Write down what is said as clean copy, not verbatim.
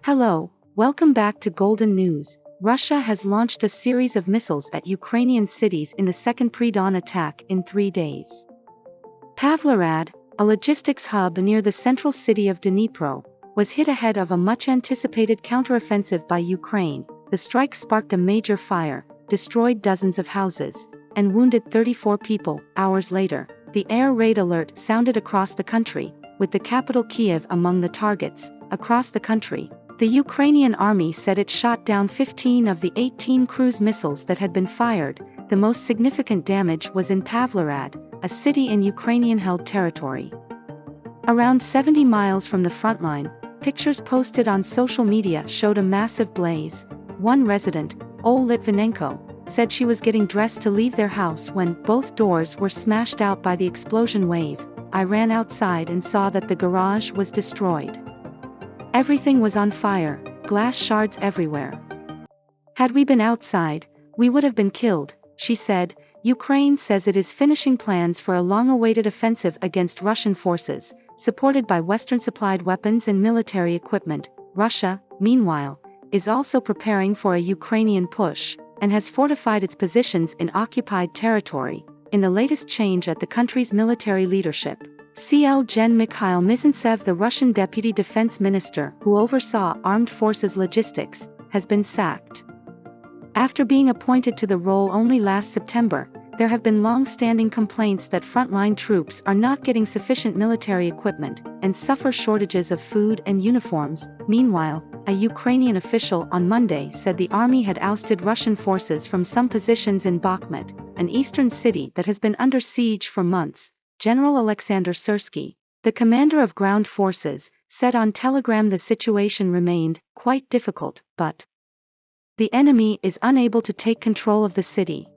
Hello, welcome back to Golden News. Russia has launched a series of missiles at Ukrainian cities in the second pre-dawn attack in 3 days. Pavlograd, a logistics hub near the central city of Dnipro, was hit ahead of a much-anticipated counteroffensive by Ukraine. The strike sparked a major fire, destroyed dozens of houses, and wounded 34 people. Hours later, the air raid alert sounded across the country, with the capital Kyiv among the targets. Across the country, the Ukrainian army said it shot down 15 of the 18 cruise missiles that had been fired. The most significant damage was in Pavlograd, a city in Ukrainian-held territory. Around 70 miles from the front line, pictures posted on social media showed a massive blaze. One resident, Ol Litvinenko, said she was getting dressed to leave their house when both doors were smashed out by the explosion wave. I ran outside and saw that the garage was destroyed. Everything was on fire, glass shards everywhere. Had we been outside, we would have been killed, she said. Ukraine says it is finishing plans for a long-awaited offensive against Russian forces, supported by Western-supplied weapons and military equipment. Russia, meanwhile, is also preparing for a Ukrainian push, and has fortified its positions in occupied territory. In the latest change at the country's military leadership, CL Gen Mikhail Mizintsev, the Russian deputy defense minister who oversaw armed forces logistics, has been sacked. After being appointed to the role only last September, there have been long-standing complaints that frontline troops are not getting sufficient military equipment and suffer shortages of food and uniforms. Meanwhile, a Ukrainian official on Monday said the army had ousted Russian forces from some positions in Bakhmut, an eastern city that has been under siege for months. General Alexander Syrsky, the commander of ground forces, said on Telegram the situation remained quite difficult, but the enemy is unable to take control of the city.